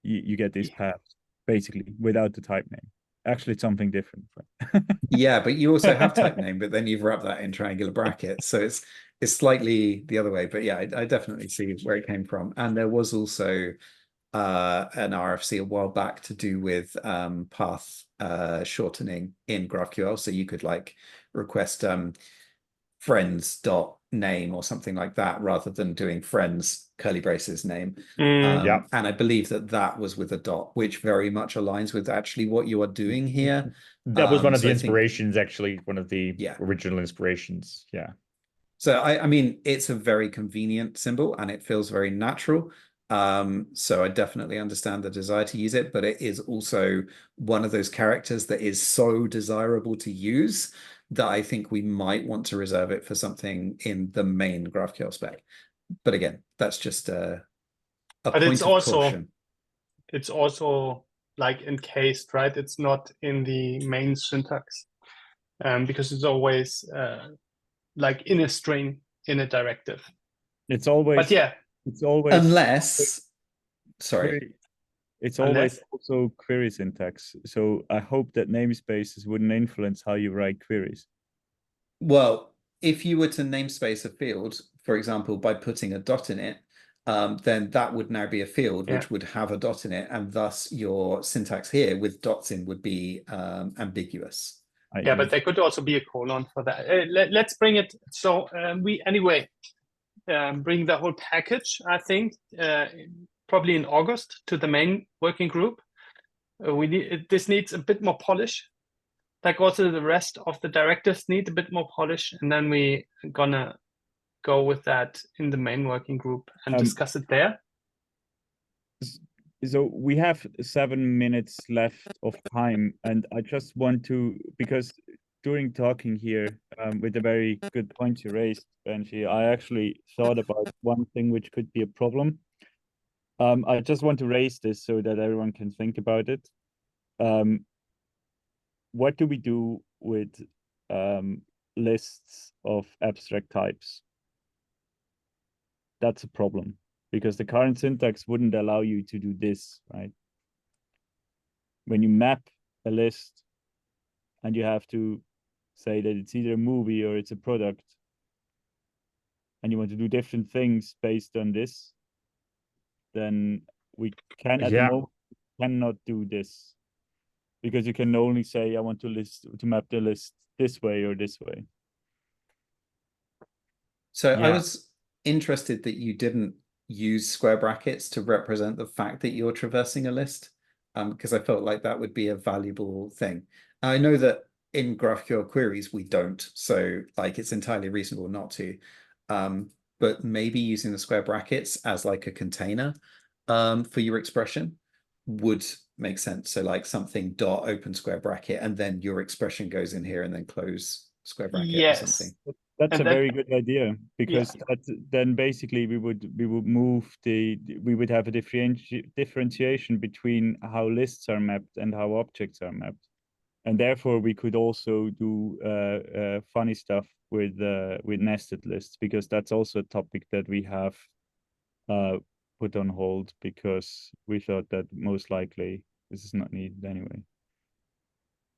you get these paths basically without the type name. Actually, it's something different. Yeah, but you also have type name, but then you've wrapped that in triangular brackets, so it's slightly the other way. But yeah, I definitely see where it came from. And there was also an RFC a while back to do with path shortening in GraphQL, so you could like request friends.name or something like that rather than doing friends curly braces name. And I believe that was with a dot, which very much aligns with actually what you are doing here. That was one of the inspirations, actually, one of the original inspirations. Yeah. So I mean, it's a very convenient symbol and it feels very natural. So I definitely understand the desire to use it, but it is also one of those characters that is so desirable to use that I think we might want to reserve it for something in the main GraphQL spec. But again, that's just a point of caution. It's also like encased, right? It's not in the main syntax, because it's always like in a string in a directive. It's always. But yeah, it's always unless. Sorry. It's always also query syntax. So I hope that namespaces wouldn't influence how you write queries. Well, if you were to namespace a field, for example, by putting a dot in it, then that would now be a field which would have a dot in it, and thus your syntax here with dots in would be ambiguous. Yeah, but there could also be a colon for that. Let's bring it. So we bring the whole package, I think, probably in August to the main working group. This needs a bit more polish. Like also the rest of the directives need a bit more polish, and then we gonna go with that in the main working group and discuss it there. So we have 7 minutes left of time, and I just want to, because during talking here, with the very good points you raised, Benji, I actually thought about one thing which could be a problem. I just want to raise this so that everyone can think about it. What do we do with lists of abstract types? That's a problem, because the current syntax wouldn't allow you to do this, right? When you map a list and you have to say that it's either a movie or it's a product, and you want to do different things based on this, then we can at the moment cannot do this, because you can only say I want to map the list this way or this way. So I was interested that you didn't use square brackets to represent the fact that you're traversing a list, because I felt like that would be a valuable thing. I know that in GraphQL queries we don't, so like it's entirely reasonable not to. But maybe using the square brackets as like a container for your expression would make sense. So like something dot open square bracket, and then your expression goes in here and then close square bracket or something. That's a very good idea, because then basically we would have a differentiation between how lists are mapped and how objects are mapped, and therefore we could also do funny stuff with nested lists, because that's also a topic that we have put on hold because we thought that most likely this is not needed anyway.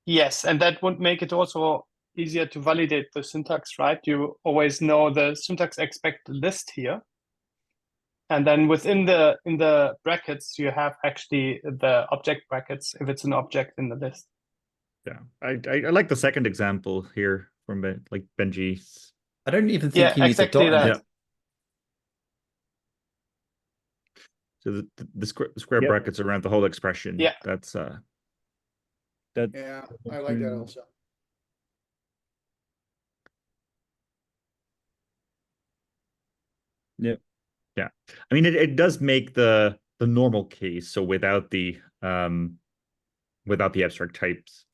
Yes, and that would make it also easier to validate the syntax, right? You always know the syntax expect list here. And then within in the brackets, you have actually the object brackets if it's an object in the list. Yeah, I like the second example here from Benji. I don't even think you need exactly to dot that. it. So the square brackets around the whole expression. Yeah, that's Yeah, I like that also. Yeah. Yeah. I mean, it does make the normal case, so without the abstract types,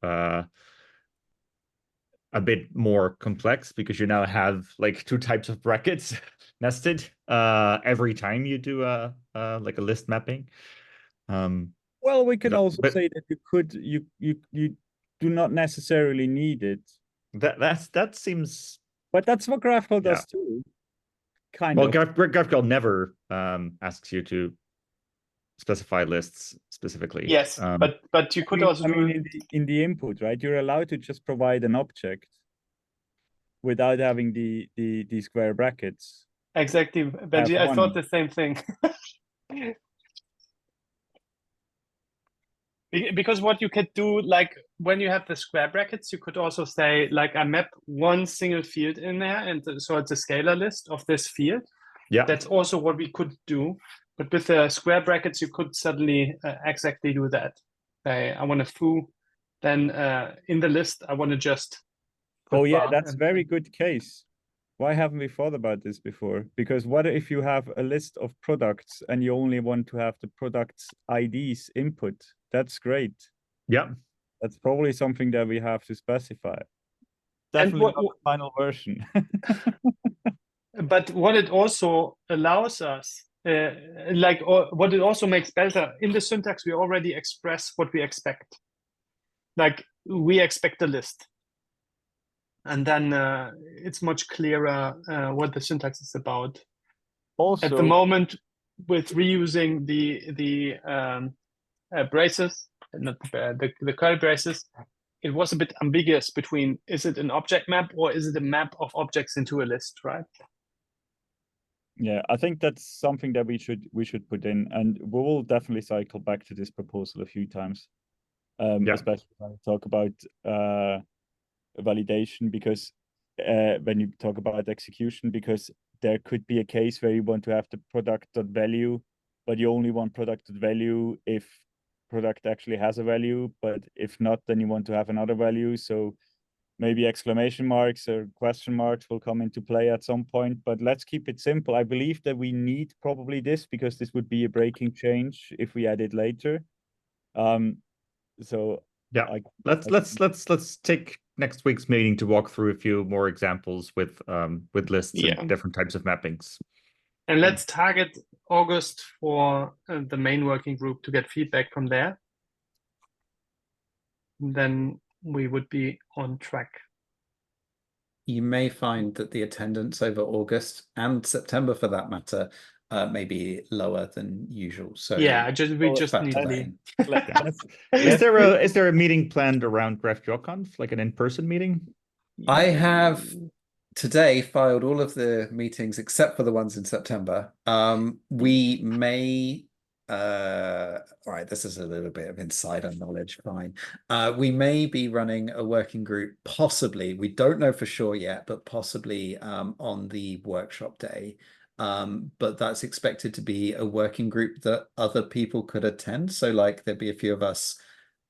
a bit more complex, because you now have like two types of brackets nested every time you do like a list mapping. Well, we can also say that you do not necessarily need it. That seems. But that's what GraphQL does too. Kind of. GraphQL never asks you to specify lists specifically. Yes, but you could also. I mean, in the input, right? You're allowed to just provide an object without having the square brackets. Exactly, Benji. I thought the same thing. Because what you could do, like when you have the square brackets, you could also say, like, I map one single field in there, and so it's a scalar list of this field. Yeah, that's also what we could do. But with the square brackets, you could suddenly exactly do that. I want a foo, then in the list, I want to just. Oh yeah, that's a very good case. Why haven't we thought about this before? Because what if you have a list of products and you only want to have the products IDs input? That's great. Yeah. That's probably something that we have to specify. Definitely not the final version. But what it also allows us, what it also makes better, in the syntax, we already express what we expect. Like we expect a list. And then it's much clearer what the syntax is about. Also, at the moment, with reusing the braces, not the curly braces, it was a bit ambiguous between, is it an object map or is it a map of objects into a list, right? Yeah, I think that's something that we should put in, and we will definitely cycle back to this proposal a few times, especially when we talk about validation, because when you talk about execution, because there could be a case where you want to have the product.value, but you only want product.value if product actually has a value, but if not, then you want to have another value. So maybe exclamation marks or question marks will come into play at some point, but let's keep it simple. I believe that we need probably this, because this would be a breaking change if we add it later. So yeah, let's take next week's meeting to walk through a few more examples with lists Yeah. and different types of mappings. And let's target August for the main working group to get feedback from there. Then we would be on track. You may find that the attendance over August and September, for that matter, may be lower than usual. So yeah, we just need factor that in. Is there a meeting planned around GraphQL, like an in-person meeting? I have today filed all of the meetings except for the ones in September. We may all right, this is a little bit of insider knowledge, fine. We may be running a working group, possibly, we don't know for sure yet, but possibly on the workshop day. But that's expected to be a working group that other people could attend. So like there'd be a few of us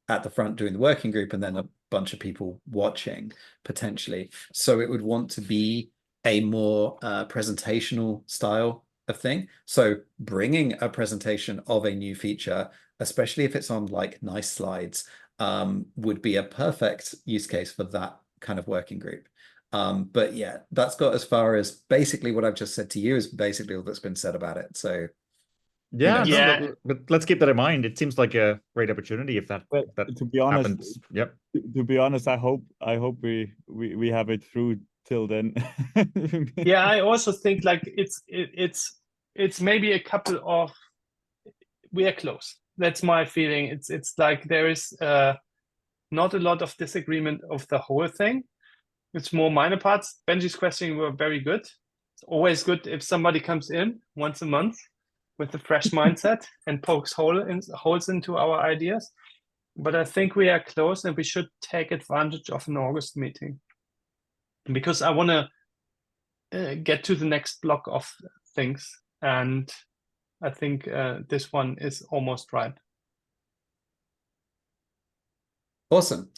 at the front doing the working group and then a bunch of people watching potentially. So it would want to be a more presentational style of thing. So bringing a presentation of a new feature, especially if it's on like nice slides, would be a perfect use case for that kind of working group. But yeah, that's got as far as basically what I've just said to you is basically all that's been said about it. So yeah, Yeah. no, but let's keep that in mind. It seems like a great opportunity if that, But that to be honest, happens. Yep. to be honest, I hope we have it through till then. Yeah, I also think like it's maybe a couple of, we are close. That's my feeling. It's like there is not a lot of disagreement of the whole thing. It's more minor parts. Benji's questions were very good. It's always good if somebody comes in once a month with a fresh mindset and pokes holes into our ideas. But I think we are close and we should take advantage of an August meeting, because I want to get to the next block of things. And I think this one is almost right. awesome.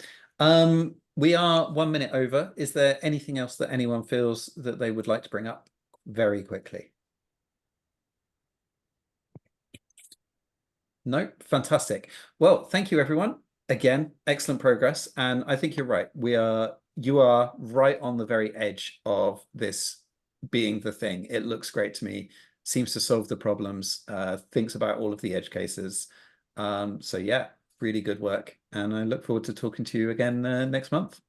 We are 1 minute over. Is there anything else that anyone feels that they would like to bring up very quickly? No, fantastic. Well, thank you, everyone. Again, excellent progress. And I think you're right. You are right on the very edge of this being the thing. It looks great to me. Seems to solve the problems, thinks about all of the edge cases. So yeah, really good work. And I look forward to talking to you again next month.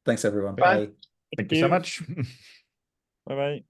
Thanks, everyone. Bye. Bye. Thank you so much. Bye bye.